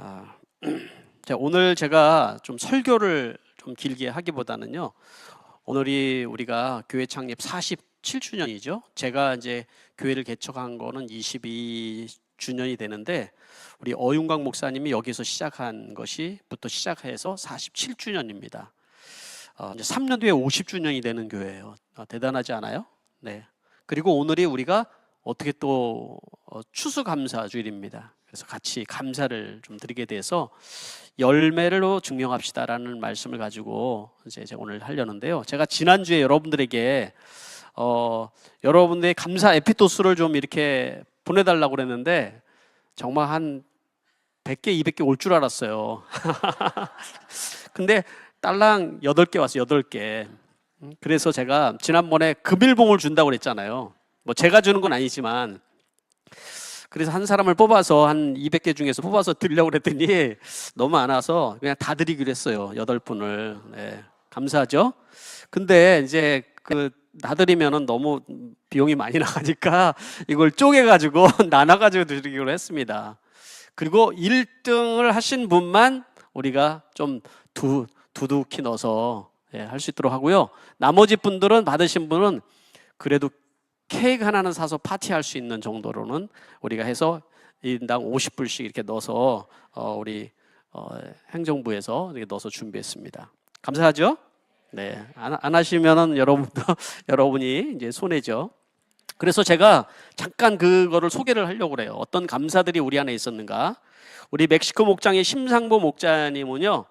아, 자, 오늘 제가 좀 설교를 좀 길게 하기보다는요. 오늘이 우리가 교회 창립 47주년이죠. 제가 이제 교회를 개척한 거는 22주년이 되는데 우리 어윤광 목사님이 여기서 시작한 것이부터 시작해서 47주년입니다. 이제 3년 뒤에 50주년이 되는 교회예요. 대단하지 않아요? 네. 그리고 오늘이 우리가 어떻게 또 추수감사주일입니다. 그래서 같이 감사를 좀 드리게 돼서 열매로 증명합시다라는 말씀을 가지고 이제 제가 오늘 하려는데요. 제가 지난주에 여러분들에게 여러분들의 감사 에피토스를 좀 이렇게 보내달라고 그랬는데 정말 한 100개, 200개 올 줄 알았어요. 근데 딸랑 8개 왔어요. 8개. 그래서 제가 지난번에 금일봉을 준다고 그랬잖아요. 뭐 제가 주는 건 아니지만 그래서 한 사람을 뽑아서 한 200개 중에서 뽑아서 드리려고 그랬더니 너무 안 와서 그냥 다 드리기로 했어요. 8분을. 네, 감사하죠. 근데 이제 나드리면은 너무 비용이 많이 나가니까 이걸 쪼개가지고 나눠가지고 드리기로 했습니다. 그리고 1등을 하신 분만 우리가 좀 두둑히 넣어서 할 수 있도록 하고요. 나머지 분들은 받으신 분은 그래도 케이크 하나는 사서 파티할 수 있는 정도로는 우리가 해서 1인당 50불씩 이렇게 넣어서 우리 행정부에서 이렇게 넣어서 준비했습니다. 감사하죠? 네, 안 하시면은 여러분이 이제 손해죠. 그래서 제가 잠깐 그거를 소개를 하려고 그래요. 어떤 감사들이 우리 안에 있었는가? 우리 멕시코 목장의 심상보 목자님은요,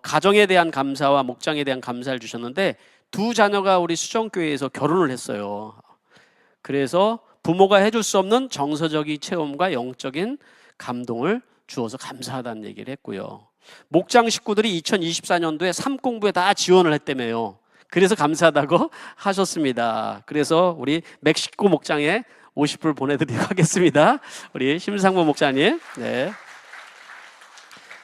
가정에 대한 감사와 목장에 대한 감사를 주셨는데 두 자녀가 우리 수정교회에서 결혼을 했어요. 그래서 부모가 해줄 수 없는 정서적인 체험과 영적인 감동을 주어서 감사하다는 얘기를 했고요. 목장 식구들이 2024년도에 삶 공부에 다 지원을 했다며요. 그래서 감사하다고 하셨습니다. 그래서 우리 멕시코 목장에 50불 보내드리도록 하겠습니다. 우리 심상보 목자님. 네.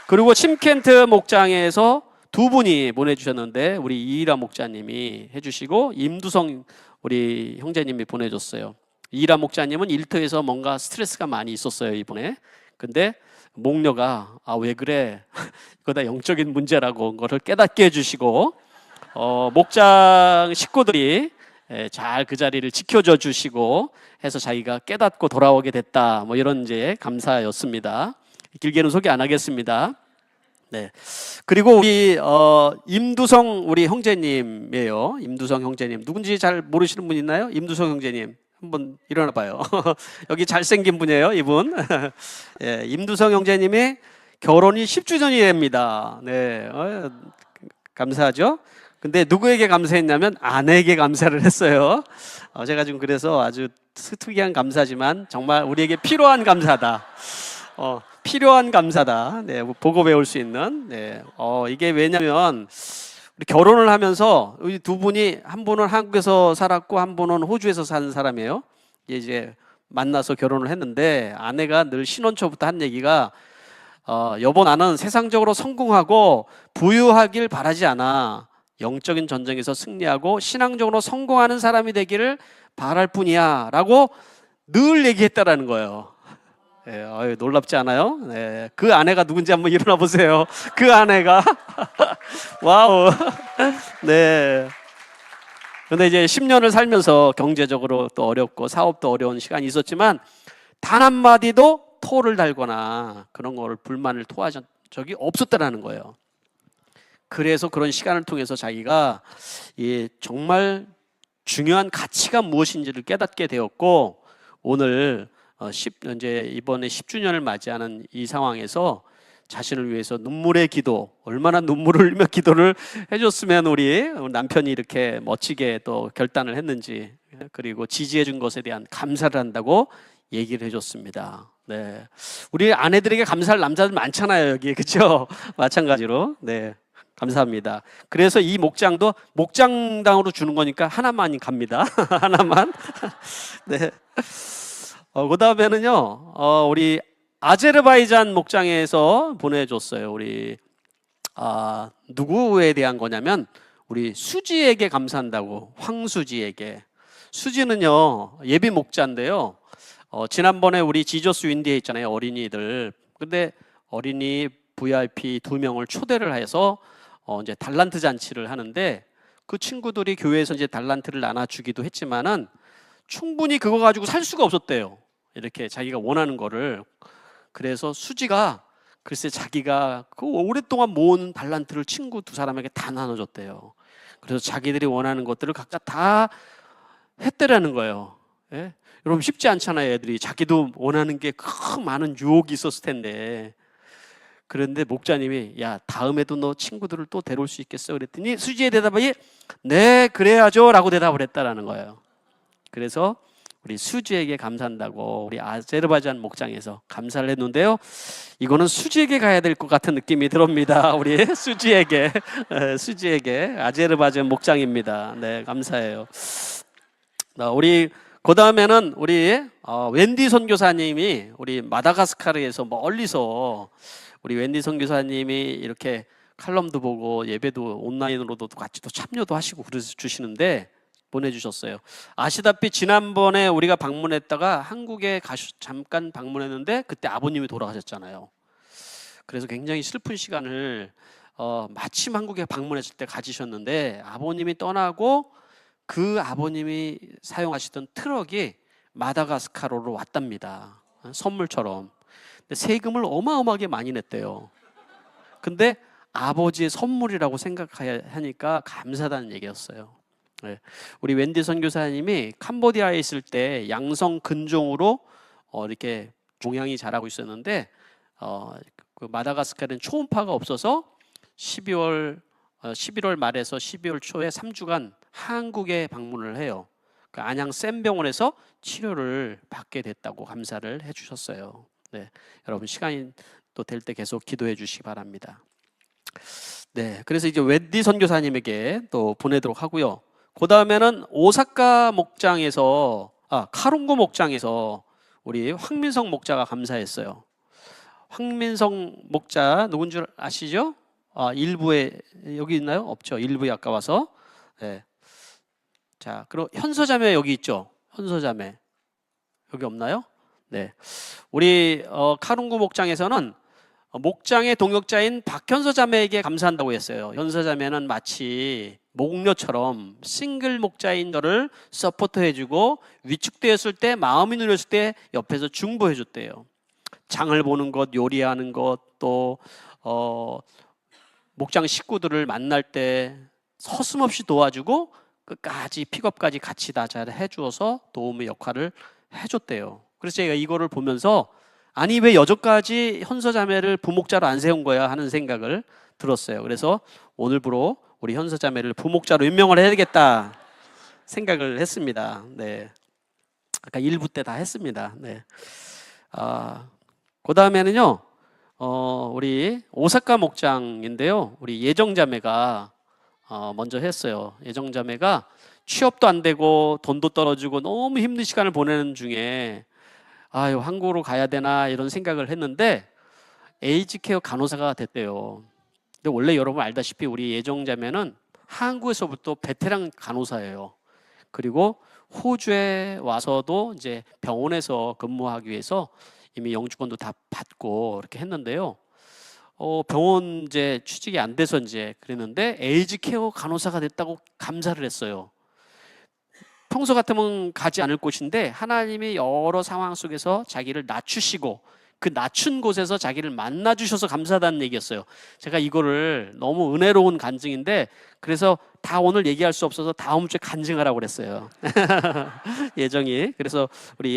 그리고 침켄트 목장에서 두 분이 보내주셨는데 우리 이일아 목자님이 해주시고 임두성 우리 형제님이 보내줬어요. 이일아 목자님은 일터에서 뭔가 스트레스가 많이 있었어요, 이번에. 근데 목녀가 왜 그래? 이거 다 영적인 문제라고 그거를 깨닫게 해주시고 목장 식구들이 잘 그 자리를 지켜줘 주시고 해서 자기가 깨닫고 돌아오게 됐다. 뭐 이런 이제 감사였습니다. 길게는 소개 안 하겠습니다. 네. 그리고 우리 임두성 우리 형제님이에요. 임두성 형제님. 누군지 잘 모르시는 분 있나요? 임두성 형제님. 한번 일어나 봐요. 여기 잘생긴 분이에요, 이분. 예, 임두성 형제님이 결혼이 10주년이 됩니다. 네. 감사하죠? 근데 누구에게 감사했냐면 아내에게 감사를 했어요. 제가 지금 그래서 아주 특이한 감사지만 정말 우리에게 필요한 감사다. 필요한 감사다. 네, 보고 배울 수 있는. 네, 이게 왜냐면 우리 결혼을 하면서 우리 두 분이 한 분은 한국에서 살았고 한 분은 호주에서 사는 사람이에요. 이제 만나서 결혼을 했는데 아내가 늘 신혼 초부터 한 얘기가 여보 나는 세상적으로 성공하고 부유하길 바라지 않아. 영적인 전쟁에서 승리하고 신앙적으로 성공하는 사람이 되기를 바랄 뿐이야 라고 늘 얘기했다라는 거예요. 네, 놀랍지 않아요? 네, 그 아내가 누군지 한번 일어나 보세요. 그 아내가 와우. 네. 근데 이제 10년을 살면서 경제적으로 또 어렵고 사업도 어려운 시간이 있었지만 단 한마디도 토를 달거나 그런 거를 불만을 토하신 적이 없었다라는 거예요. 그래서 그런 시간을 통해서 자기가 정말 중요한 가치가 무엇인지를 깨닫게 되었고 오늘 이제 이번에 10주년을 맞이하는 이 상황에서 자신을 위해서 눈물의 기도, 얼마나 눈물을 흘리며 기도를 해줬으면 우리 남편이 이렇게 멋지게 또 결단을 했는지, 그리고 지지해 준 것에 대한 감사를 한다고 얘기를 해줬습니다. 네, 우리 아내들에게 감사할 남자들 많잖아요, 여기. 그렇죠? 마찬가지로. 네, 감사합니다. 그래서 이 목장도 목장당으로 주는 거니까 하나만 갑니다. 하나만. 네. 그 다음에는요, 우리 아제르바이잔 목장에서 보내줬어요. 우리 누구에 대한 거냐면 우리 수지에게 감사한다고. 황수지에게. 수지는요 예비 목자인데요. 지난번에 우리 지저스 윈디에 있잖아요, 어린이들. 근데 어린이 VIP 2명을 초대를 해서 이제 달란트 잔치를 하는데, 그 친구들이 교회에서 이제 달란트를 나눠주기도 했지만은 충분히 그거 가지고 살 수가 없었대요. 이렇게 자기가 원하는 거를. 그래서 수지가 글쎄 자기가 그 오랫동안 모은 달란트를 친구 두 사람에게 다 나눠줬대요. 그래서 자기들이 원하는 것들을 각자 다 했대라는 거예요. 예? 여러분 쉽지 않잖아요. 애들이 자기도 원하는 게 큰 많은 유혹이 있었을 텐데. 그런데 목자님이 야, 다음에도 너 친구들을 또 데려올 수 있겠어? 그랬더니 수지의 대답이 네, 그래야죠 라고 대답을 했다라는 거예요. 그래서 우리 수지에게 감사한다고 우리 아제르바이잔 목장에서 감사를 했는데요, 이거는 수지에게 가야 될 것 같은 느낌이 듭니다. 우리 수지에게 수지에게 아제르바이잔 목장입니다. 네, 감사해요. 우리 그 다음에는 우리 웬디 선교사님이 우리 마다가스카르에서 멀리서 우리 웬디 선교사님이 이렇게 칼럼도 보고 예배도 온라인으로도 같이 또 참여도 하시고 그래서 주시는데 보내주셨어요. 아시다시피 지난번에 우리가 방문했다가 한국에 잠깐 방문했는데 그때 아버님이 돌아가셨잖아요. 그래서 굉장히 슬픈 시간을 마침 한국에 방문했을 때 가지셨는데, 아버님이 떠나고 그 아버님이 사용하시던 트럭이 마다가스카르로 왔답니다. 선물처럼. 근데 세금을 어마어마하게 많이 냈대요. 근데 아버지의 선물이라고 생각하니까 감사하다는 얘기였어요. 네. 우리 웬디 선교사님이 캄보디아에 있을 때 양성 근종으로 이렇게 종양이 자라고 있었는데 그 마다가스카르는 초음파가 없어서 11월 말에서 12월 초에 3주간 한국에 방문을 해요. 그 안양 샘병원에서 치료를 받게 됐다고 감사를 해주셨어요. 네, 여러분 시간이 또 될 때 계속 기도해 주시기 바랍니다. 네, 그래서 이제 웬디 선교사님에게 또 보내도록 하고요. 그 다음에는 오사카 목장에서 카룬고 목장에서 우리 황민성 목자가 감사했어요. 황민성 목자 누군 줄 아시죠? 일부에 여기 있나요? 없죠. 일부에 아까 와서. 네. 자, 그리고 현서자매 여기 있죠. 현서자매 여기 없나요? 네. 우리 카룬고 목장에서는 목장의 동역자인 박현서 자매에게 감사한다고 했어요. 현서 자매는 마치 목녀처럼 싱글 목자인 저를 서포트해주고 위축되었을 때, 마음이 눌렸을 때 옆에서 중보해줬대요. 장을 보는 것, 요리하는 것, 또 목장 식구들을 만날 때 서슴없이 도와주고 끝까지 픽업까지 같이 다 잘 해주어서 도움의 역할을 해줬대요. 그래서 제가 이거를 보면서 아니 왜 여전까지 현서자매를 부목자로 안 세운 거야 하는 생각을 들었어요. 그래서 오늘부로 우리 현서자매를 부목자로 임명을 해야겠다 생각을 했습니다. 네, 아까 1부 때 다 했습니다. 네. 그 다음에는요 우리 오사카 목장인데요, 우리 예정자매가 먼저 했어요. 예정자매가 취업도 안 되고 돈도 떨어지고 너무 힘든 시간을 보내는 중에 한국으로 가야 되나 이런 생각을 했는데 에이즈 케어 간호사가 됐대요. 근데 원래 여러분 알다시피 우리 예정자매는 한국에서부터 베테랑 간호사예요. 그리고 호주에 와서도 이제 병원에서 근무하기 위해서 이미 영주권도 다 받고 이렇게 했는데요. 병원 이제 취직이 안 돼서 이제 그랬는데 에이즈 케어 간호사가 됐다고 감사를 했어요. 평소 같으면 가지 않을 곳인데 하나님이 여러 상황 속에서 자기를 낮추시고 그 낮춘 곳에서 자기를 만나주셔서 감사하다는 얘기였어요. 제가 이거를 너무 은혜로운 간증인데 그래서 다 오늘 얘기할 수 없어서 다음 주에 간증하라고 그랬어요. 예정이. 그래서 우리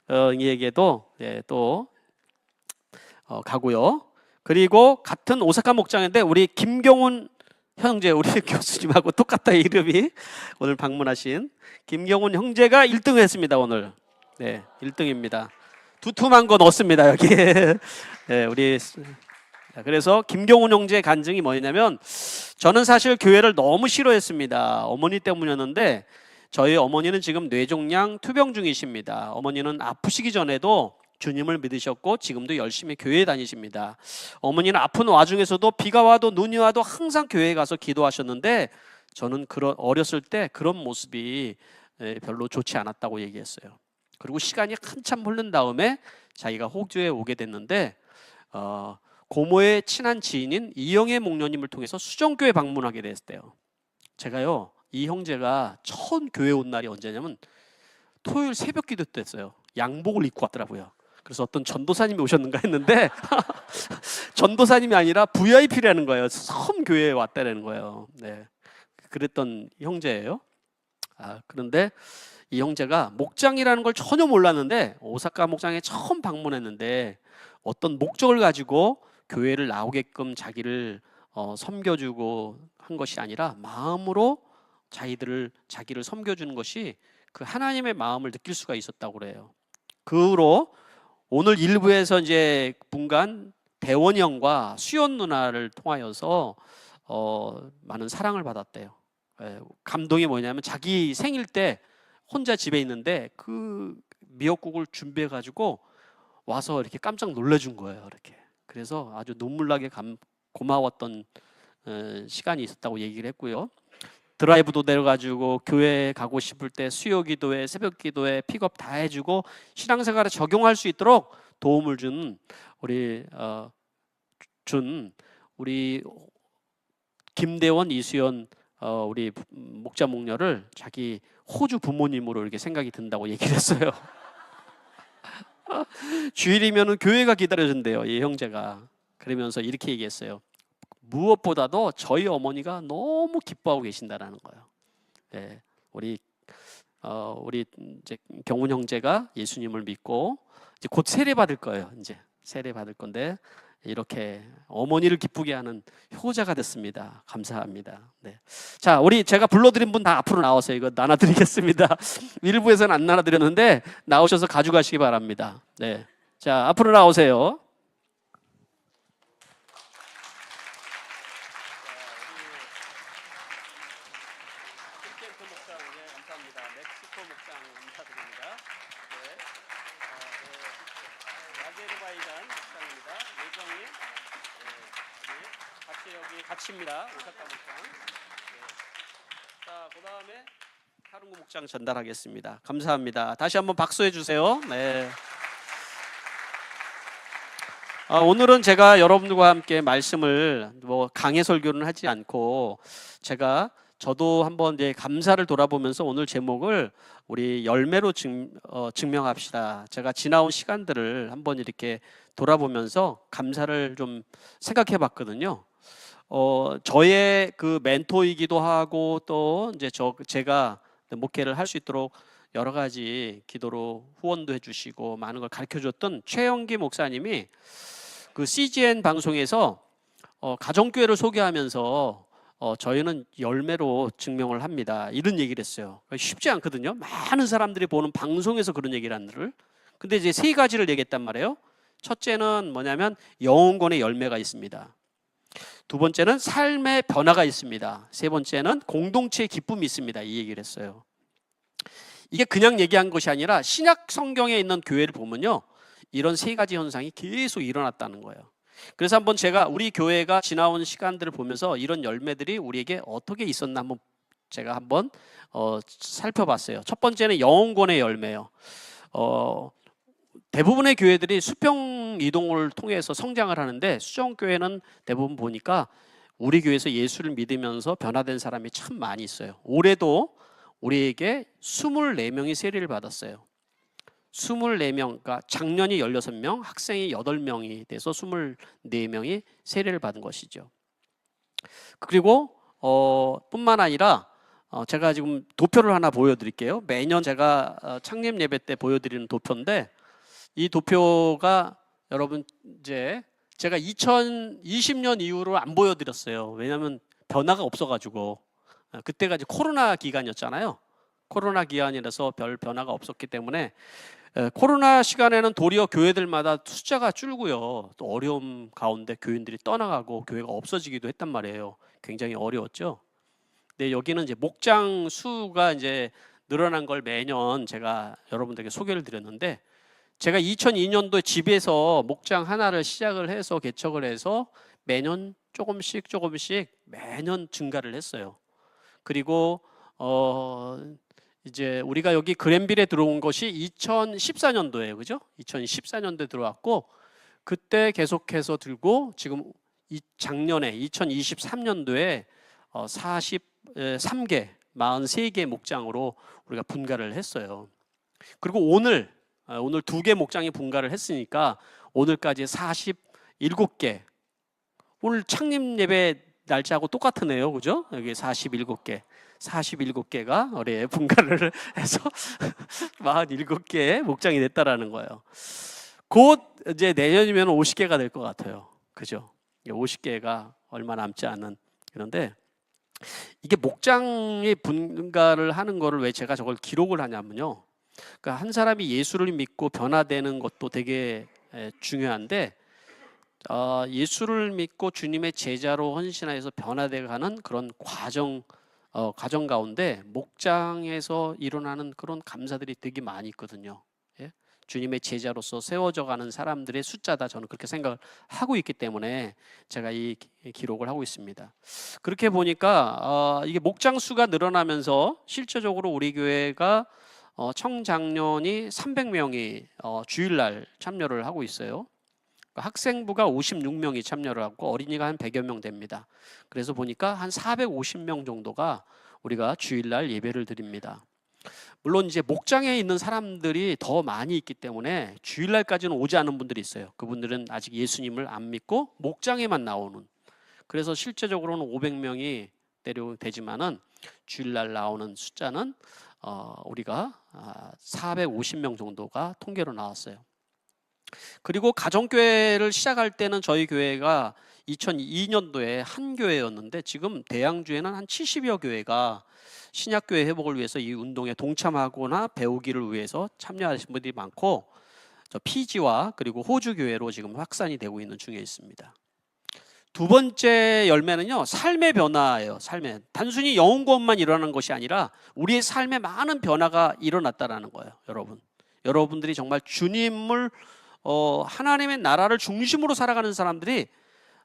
예정이에게도 또 가고요. 그리고 같은 오사카 목장인데 우리 김경훈 형제, 우리 교수님하고 똑같다 이름이. 오늘 방문하신 김경훈 형제가 1등을 했습니다 오늘. 네, 1등입니다. 두툼한 거 넣었습니다 여기. 네, 우리. 그래서 김경훈 형제 간증이 뭐냐면, 저는 사실 교회를 너무 싫어했습니다. 어머니 때문이었는데 저희 어머니는 지금 뇌종양 투병 중이십니다. 어머니는 아프시기 전에도 주님을 믿으셨고 지금도 열심히 교회에 다니십니다. 어머니는 아픈 와중에서도 비가 와도 눈이 와도 항상 교회에 가서 기도하셨는데 저는 어렸을 때 그런 모습이 별로 좋지 않았다고 얘기했어요. 그리고 시간이 한참 흐른 다음에 자기가 호주에 오게 됐는데 고모의 친한 지인인 이영애 목녀님을 통해서 수정교회 방문하게 됐대요. 제가요, 이 형제가 처음 교회 온 날이 언제냐면 토요일 새벽 기도 때였어요. 양복을 입고 왔더라고요. 그래서 어떤 전도사님이 오셨는가 했는데 전도사님이 아니라 VIP라는 거예요. 처음 교회에 왔다는 거예요. 네, 그랬던 형제예요. 그런데 이 형제가 목장이라는 걸 전혀 몰랐는데 오사카 목장에 처음 방문했는데 어떤 목적을 가지고 교회를 나오게끔 자기를 섬겨주고 한 것이 아니라 마음으로 자기를 섬겨주는 것이 그 하나님의 마음을 느낄 수가 있었다고 그래요. 그 후로 오늘 일부에서 이제 분간 대원이 형과 수연 누나를 통하여서 많은 사랑을 받았대요. 감동이 뭐냐면 자기 생일 때 혼자 집에 있는데 그 미역국을 준비해 가지고 와서 이렇게 깜짝 놀래준 거예요. 이렇게. 그래서 아주 눈물나게 고마웠던 시간이 있었다고 얘기를 했고요. 드라이브도 내려가지고 교회 가고 싶을 때 수요 기도회, 새벽 기도회 픽업 다 해주고 신앙생활에 적용할 수 있도록 도움을 준 우리 김대원, 이수연 우리 목자 목녀를 자기 호주 부모님으로 이렇게 생각이 든다고 얘기를 했어요. 주일이면은 교회가 기다려준대요, 이 형제가. 그러면서 이렇게 얘기했어요. 무엇보다도 저희 어머니가 너무 기뻐하고 계신다라는 거예요. 네, 우리 이제 경훈 형제가 예수님을 믿고 이제 곧 세례 받을 거예요. 이제 세례 받을 건데 이렇게 어머니를 기쁘게 하는 효자가 됐습니다. 감사합니다. 네. 자, 제가 불러드린 분 다 앞으로 나와서 이거 나눠드리겠습니다. 일부에서는 안 나눠드렸는데 나오셔서 가져가시기 바랍니다. 네. 자, 앞으로 나오세요. 감사합니다. 멕시코 목장 인사드립니다. 네. 아제르바이잔 목장입니다. 예정이 같이 여기 같이입니다. 오사카 목장. 자, 그다음에 하룬구 목장 전달하겠습니다. 감사합니다. 다시 한번 박수해 주세요. 네. 오늘은 제가 여러분들과 함께 말씀을 강해 설교는 하지 않고 저도 한번 이제 감사를 돌아보면서 오늘 제목을 우리 열매로 증명합시다. 제가 지나온 시간들을 한번 이렇게 돌아보면서 감사를 좀 생각해 봤거든요. 저의 그 멘토이기도 하고 또 이제 제가 목회를 할 수 있도록 여러 가지 기도로 후원도 해주시고 많은 걸 가르쳐 줬던 최영기 목사님이 그 CGN 방송에서 가정교회를 소개하면서 저희는 열매로 증명을 합니다. 이런 얘기를 했어요. 쉽지 않거든요. 많은 사람들이 보는 방송에서 그런 얘기를 하는. 근데 이제 세 가지를 얘기했단 말이에요. 첫째는 뭐냐면 영혼권의 열매가 있습니다. 두 번째는 삶의 변화가 있습니다. 세 번째는 공동체의 기쁨이 있습니다. 이 얘기를 했어요. 이게 그냥 얘기한 것이 아니라 신약 성경에 있는 교회를 보면요, 이런 세 가지 현상이 계속 일어났다는 거예요. 그래서 한번 우리 교회가 지나온 시간들을 보면서 이런 열매들이 우리에게 어떻게 있었나 제가 한번 살펴봤어요. 첫 번째는 영혼권의 열매예요. 대부분의 교회들이 수평 이동을 통해서 성장을 하는데 수정교회는 대부분 보니까 우리 교회에서 예수를 믿으면서 변화된 사람이 참 많이 있어요. 올해도 우리에게 24명이 세례를 받았어요. 24명, 그러니까 작년이 16명, 학생이 8명이 돼서 24명이 세례를 받은 것이죠. 그리고 뿐만 아니라 제가 지금 도표를 하나 보여드릴게요. 매년 제가 창립 예배 때 보여드리는 도표인데 이 도표가 여러분 이제 제가 2020년 이후로 안 보여드렸어요. 왜냐하면 변화가 없어가지고 그때가 이제 코로나 기간이었잖아요. 코로나 기간이라서 별 변화가 없었기 때문에 코로나 시간에는 도리어 교회들마다 숫자가 줄고요. 또 어려움 가운데 교인들이 떠나가고 교회가 없어지기도 했단 말이에요. 굉장히 어려웠죠. 근데 여기는 이제 목장 수가 이제 늘어난 걸 매년 제가 여러분들에게 소개를 드렸는데 제가 2002년도에 집에서 목장 하나를 시작을 해서 개척을 해서 매년 조금씩 매년 증가를 했어요. 그리고 이제 우리가 여기 그랜빌에 들어온 것이 2014년도예요. 그죠? 2014년도에 들어왔고 그때 계속해서 들고 지금 작년에 2023년도에 43개, 43개 목장으로 우리가 분가를 했어요. 그리고 오늘 2개 목장이 분가를 했으니까 오늘까지 47개. 오늘 창립 예배 날짜하고 똑같으네요. 그죠? 여기 47개가 올해 분가를 해서 47개의 목장이 됐다라는 거예요. 곧 이제 내년이면 50개가 될 것 같아요. 그죠? 50개가 얼마 남지 않은. 그런데 이게 목장의 분가를 하는 거를 왜 제가 저걸 기록을 하냐면요. 그러니까 한 사람이 예수를 믿고 변화되는 것도 되게 중요한데 예수를 믿고 주님의 제자로 헌신하여서 변화되어가는 그런 과정 가운데 목장에서 일어나는 그런 감사들이 되게 많이 있거든요. 예? 주님의 제자로서 세워져 가는 사람들의 숫자다, 저는 그렇게 생각을 하고 있기 때문에 제가 이 기록을 하고 있습니다. 그렇게 보니까 이게 목장 수가 늘어나면서 실제적으로 우리 교회가 청장년이 300명이 주일날 참여를 하고 있어요. 학생부가 56명이 참여를 하고 어린이가 한 100여 명 됩니다. 그래서 보니까 한 450명 정도가 우리가 주일날 예배를 드립니다. 물론 이제 목장에 있는 사람들이 더 많이 있기 때문에 주일날까지는 오지 않은 분들이 있어요. 그분들은 아직 예수님을 안 믿고 목장에만 나오는. 그래서 실제적으로는 500명이 되지만은 주일날 나오는 숫자는 우리가 450명 정도가 통계로 나왔어요. 그리고 가정교회를 시작할 때는 저희 교회가 2002년도에 한 교회였는데 지금 대양주에는 한 70여 교회가 신약교회 회복을 위해서 이 운동에 동참하거나 배우기를 위해서 참여하신 분들이 많고, 피지와 그리고 호주 교회로 지금 확산이 되고 있는 중에 있습니다. 두 번째 열매는요, 삶의 변화예요. 단순히 영혼 구원만 일어나는 것이 아니라 우리의 삶에 많은 변화가 일어났다라는 거예요. 여러분들이 정말 주님을 하나님의 나라를 중심으로 살아가는 사람들이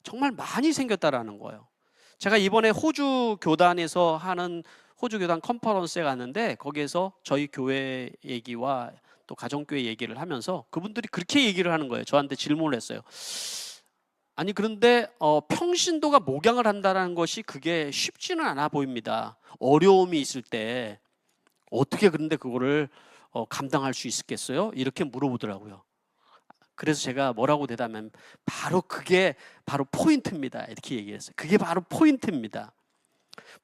정말 많이 생겼다라는 거예요. 제가 이번에 호주 교단에서 하는 호주 교단 컨퍼런스에 갔는데 거기에서 저희 교회 얘기와 또 가정교회 얘기를 하면서 그분들이 그렇게 얘기를 하는 거예요. 저한테 질문을 했어요. 아니 그런데 평신도가 목양을 한다는 것이 그게 쉽지는 않아 보입니다. 어려움이 있을 때 어떻게 그런데 그거를 감당할 수 있겠어요? 이렇게 물어보더라고요. 그래서 제가 뭐라고 대답하면 그게 바로 포인트입니다. 이렇게 얘기했어요. 그게 바로 포인트입니다.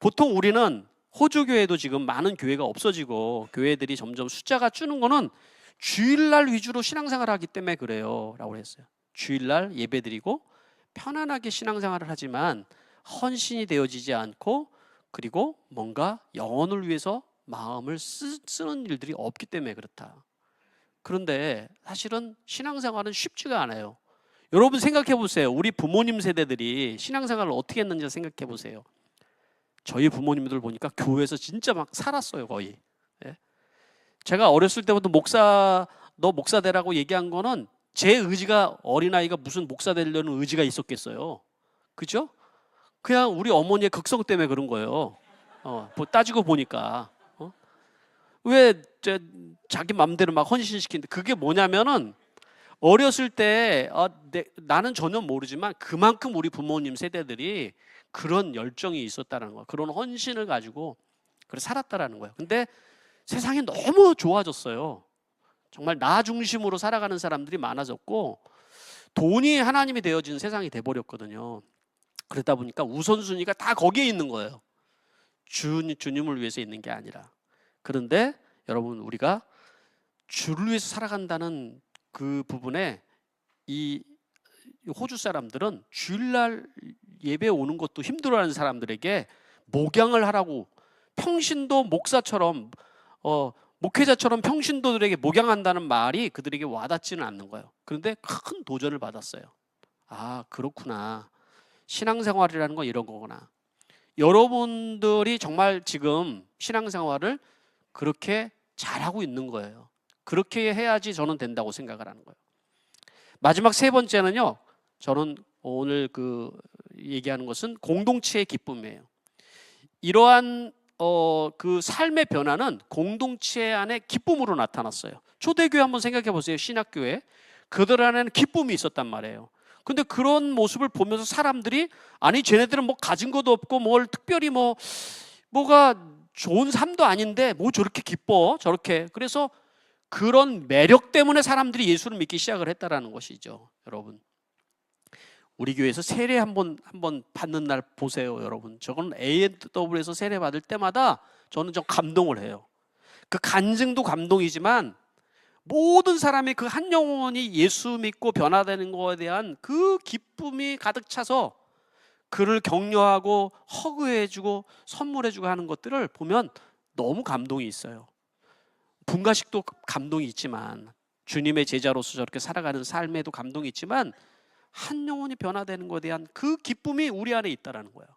보통 우리는 호주 교회도 지금 많은 교회가 없어지고 교회들이 점점 숫자가 주는 거는 주일날 위주로 신앙생활을 하기 때문에 그래요 라고 했어요. 주일날 예배드리고 편안하게 신앙생활을 하지만 헌신이 되어지지 않고 그리고 뭔가 영혼을 위해서 마음을 쓰는 일들이 없기 때문에 그렇다. 그런데 사실은 신앙생활은 쉽지가 않아요. 여러분 생각해 보세요. 우리 부모님 세대들이 신앙생활을 어떻게 했는지 생각해 보세요. 저희 부모님들 보니까 교회에서 진짜 막 살았어요, 거의. 예? 제가 어렸을 때부터 너 목사 되라고 얘기한 거는 제 의지가, 어린아이가 무슨 목사 되려는 의지가 있었겠어요. 그죠? 그냥 우리 어머니의 극성 때문에 그런 거예요. 따지고 보니까. 왜 자기 맘대로 막 헌신시키는데, 그게 뭐냐면은 어렸을 때 나는 전혀 모르지만 그만큼 우리 부모님 세대들이 그런 열정이 있었다는 거예요. 그런 헌신을 가지고 살았다라는 거예요. 근데 세상이 너무 좋아졌어요. 정말 나 중심으로 살아가는 사람들이 많아졌고 돈이 하나님이 되어진 세상이 돼버렸거든요. 그러다 보니까 우선순위가 다 거기에 있는 거예요. 주님을 위해서 있는 게 아니라. 그런데 여러분, 우리가 주를 위해서 살아간다는 그 부분에 이 호주 사람들은 주일날 예배 오는 것도 힘들어하는 사람들에게 목양을 하라고, 평신도 목사처럼 목회자처럼 평신도들에게 목양한다는 말이 그들에게 와닿지는 않는 거예요. 그런데 큰 도전을 받았어요. 아, 그렇구나. 신앙생활이라는 건 이런 거구나. 여러분들이 정말 지금 신앙생활을 그렇게 잘하고 있는 거예요. 그렇게 해야지 저는 된다고 생각을 하는 거예요. 마지막 세 번째는요, 저는 오늘 얘기하는 것은 공동체의 기쁨이에요. 이러한 그 삶의 변화는 공동체 안에 기쁨으로 나타났어요. 초대교회 한번 생각해 보세요. 신학교회. 그들 안에는 기쁨이 있었단 말이에요. 근데 그런 모습을 보면서 사람들이 아니 쟤네들은 뭐 가진 것도 없고 뭘 특별히 뭐가 좋은 삶도 아닌데 뭐 저렇게 기뻐 저렇게. 그래서 그런 매력 때문에 사람들이 예수를 믿기 시작을 했다라는 것이죠. 여러분, 우리 교회에서 세례 한번 받는 날 보세요. 여러분, 저건 ANW에서 세례 받을 때마다 저는 좀 감동을 해요. 그 간증도 감동이지만 모든 사람이 그 한 영혼이 예수 믿고 변화되는 것에 대한 그 기쁨이 가득 차서 그를 격려하고 허그해주고 선물해주고 하는 것들을 보면 너무 감동이 있어요. 분가식도 감동이 있지만, 주님의 제자로서 저렇게 살아가는 삶에도 감동이 있지만, 한 영혼이 변화되는 것에 대한 그 기쁨이 우리 안에 있다라는 거예요.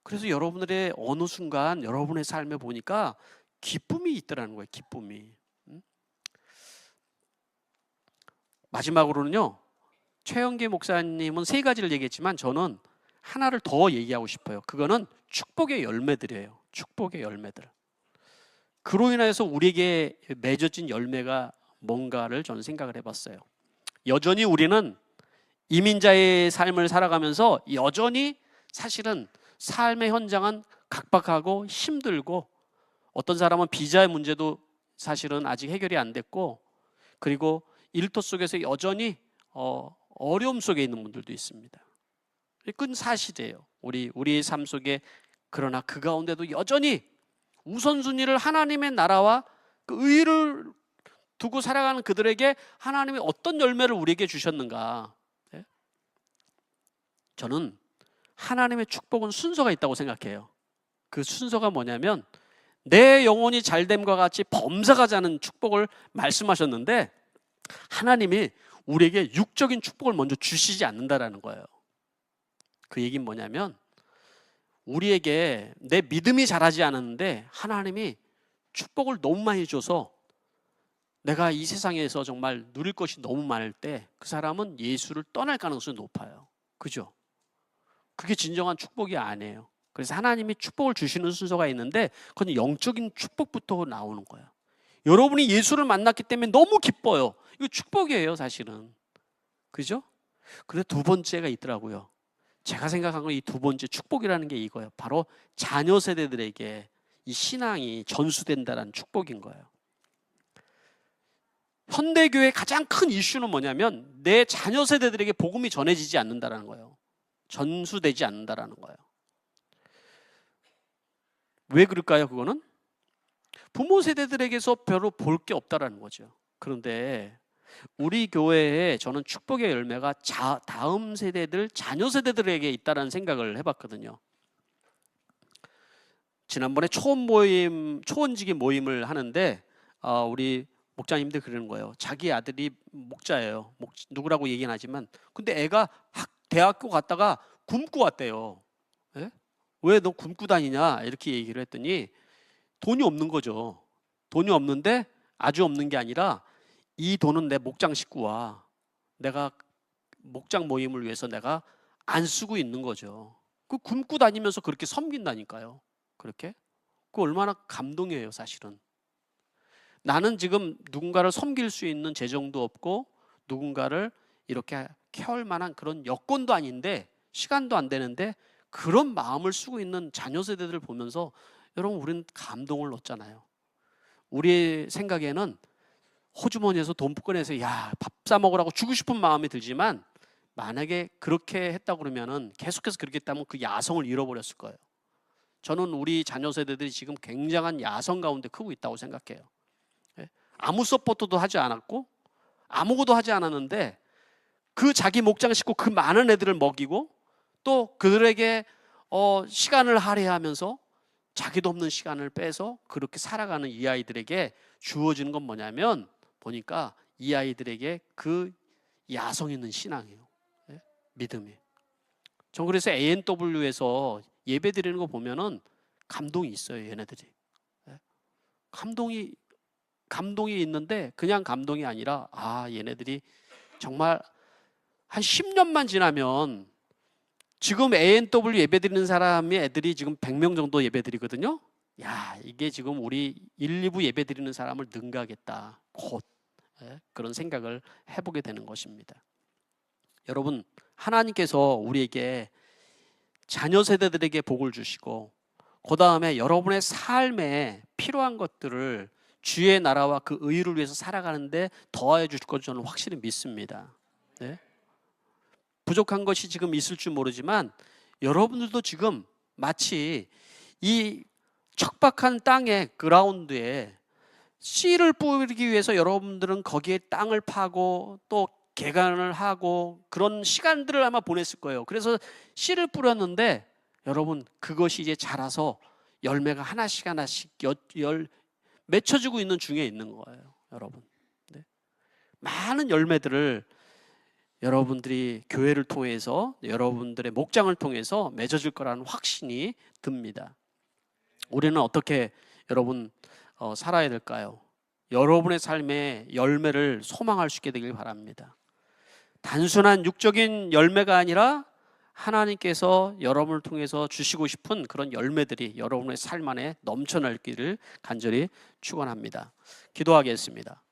그래서 여러분들의 어느 순간 여러분의 삶에 보니까 기쁨이 있다라는 거예요. 기쁨이. 마지막으로는요, 최영계 목사님은 세 가지를 얘기했지만 저는 하나를 더 얘기하고 싶어요. 그거는 축복의 열매들이에요. 축복의 열매들. 그로 인해서 우리에게 맺어진 열매가 뭔가를 저는 생각을 해봤어요. 여전히 우리는 이민자의 삶을 살아가면서 여전히 사실은 삶의 현장은 각박하고 힘들고, 어떤 사람은 비자의 문제도 사실은 아직 해결이 안 됐고, 그리고 일터 속에서 여전히 어려움 속에 있는 분들도 있습니다. 그건 사실이에요. 우리의 삶 속에. 그러나 그 가운데도 여전히 우선순위를 하나님의 나라와 그 의를 두고 살아가는 그들에게 하나님이 어떤 열매를 우리에게 주셨는가. 저는 하나님의 축복은 순서가 있다고 생각해요. 그 순서가 뭐냐면, 내 영혼이 잘됨과 같이 범사가지 않은 축복을 말씀하셨는데, 하나님이 우리에게 육적인 축복을 먼저 주시지 않는다라는 거예요. 그 얘기는 뭐냐면, 우리에게 내 믿음이 자라지 않았는데 하나님이 축복을 너무 많이 줘서 내가 이 세상에서 정말 누릴 것이 너무 많을 때 그 사람은 예수를 떠날 가능성이 높아요. 그죠? 그게 진정한 축복이 아니에요. 그래서 하나님이 축복을 주시는 순서가 있는데, 그건 영적인 축복부터 나오는 거예요. 여러분이 예수를 만났기 때문에 너무 기뻐요. 이거 축복이에요, 사실은. 그죠? 근데 두 번째가 있더라고요. 제가 생각한 건 이 두 번째 축복이라는 게 이거예요. 바로 자녀 세대들에게 이 신앙이 전수된다는 축복인 거예요. 현대교회의 가장 큰 이슈는 뭐냐면, 내 자녀 세대들에게 복음이 전해지지 않는다는 거예요. 전수되지 않는다는 거예요. 왜 그럴까요? 그거는 부모 세대들에게서 별로 볼 게 없다라는 거죠. 그런데 우리 교회에 저는 축복의 열매가 다음 세대들, 자녀 세대들에게 있다는 생각을 해봤거든요. 지난번에 초원지기 모임을 하는데 우리 목자님들 그러는 거예요. 자기 아들이 목자예요. 누구라고 얘기는 하지만, 근데 애가 대학교 갔다가 굶고 왔대요. 예? 왜 너 굶고 다니냐 이렇게 얘기를 했더니 돈이 없는 거죠. 돈이 없는데, 아주 없는 게 아니라 이 돈은 내 목장 식구와 내가 목장 모임을 위해서 내가 안 쓰고 있는 거죠. 그 굶고 다니면서 그렇게 섬긴다니까요. 그렇게? 그 얼마나 감동이에요, 사실은. 나는 지금 누군가를 섬길 수 있는 재정도 없고 누군가를 이렇게 케어할 만한 그런 여건도 아닌데, 시간도 안 되는데 그런 마음을 쓰고 있는 자녀 세대들을 보면서 여러분, 우리는 감동을 얻잖아요. 우리의 생각에는 호주머니에서 돈 꺼내서 밥 사 먹으라고 주고 싶은 마음이 들지만, 만약에 그렇게 했다 그러면은 계속해서 그렇게 했다면 그 야성을 잃어버렸을 거예요. 저는 우리 자녀 세대들이 지금 굉장한 야성 가운데 크고 있다고 생각해요. 아무 서포트도 하지 않았고 아무것도 하지 않았는데, 그 자기 목장 식구 그 많은 애들을 먹이고 또 그들에게 시간을 할애하면서 자기도 없는 시간을 빼서 그렇게 살아가는 이 아이들에게 주어지는 건 뭐냐면, 보니까 이 아이들에게 그 야성 있는 신앙이에요. 믿음이. 전 그래서 ANW에서 예배 드리는 거 보면은 감동이 있어요, 얘네들이. 감동이 있는데 그냥 감동이 아니라, 얘네들이 정말 한 10년만 지나면, 지금 ANW 예배 드리는 사람의 애들이 지금 100명 정도 예배 드리거든요. 이게 지금 우리 1, 2부 예배 드리는 사람을 능가하겠다. 곧. 그런 생각을 해보게 되는 것입니다. 여러분, 하나님께서 우리에게 자녀 세대들에게 복을 주시고 그 다음에 여러분의 삶에 필요한 것들을 주의 나라와 그 의를 위해서 살아가는데 더하여 주실 것 저는 확실히 믿습니다. 네? 부족한 것이 지금 있을 줄 모르지만 여러분들도 지금 마치 이 척박한 땅의 그라운드에 씨를 뿌리기 위해서 여러분들은 거기에 땅을 파고 또 개간을 하고 그런 시간들을 아마 보냈을 거예요. 그래서 씨를 뿌렸는데 여러분 그것이 이제 자라서 열매가 하나씩 맺혀지고 있는 중에 있는 거예요. 여러분, 네. 많은 열매들을 여러분들이 교회를 통해서 여러분들의 목장을 통해서 맺어질 거라는 확신이 듭니다. 우리는 어떻게 여러분 살아야 될까요? 여러분의 삶의 열매를 소망할 수 있게 되길 바랍니다. 단순한 육적인 열매가 아니라 하나님께서 여러분을 통해서 주시고 싶은 그런 열매들이 여러분의 삶 안에 넘쳐날기를 간절히 축원합니다. 기도하겠습니다.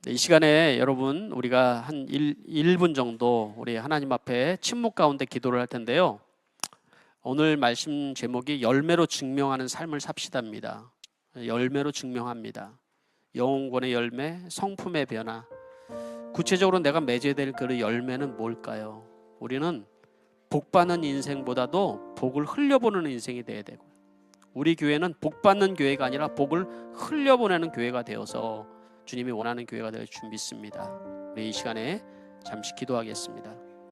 이 시간에 여러분 우리가 한 1분 정도 우리 하나님 앞에 침묵 가운데 기도를 할 텐데요. 오늘 말씀 제목이 열매로 증명하는 삶을 삽시다입니다. 열매로 증명합니다. 영혼권의 열매, 성품의 변화. 구체적으로 내가 맺어야 될 그 열매는 뭘까요? 우리는 복받는 인생보다도 복을 흘려보내는 인생이 되어야 되고, 우리 교회는 복받는 교회가 아니라 복을 흘려보내는 교회가 되어서 주님이 원하는 교회가 될 줄 믿습니다. 우리 이 시간에 잠시 기도하겠습니다.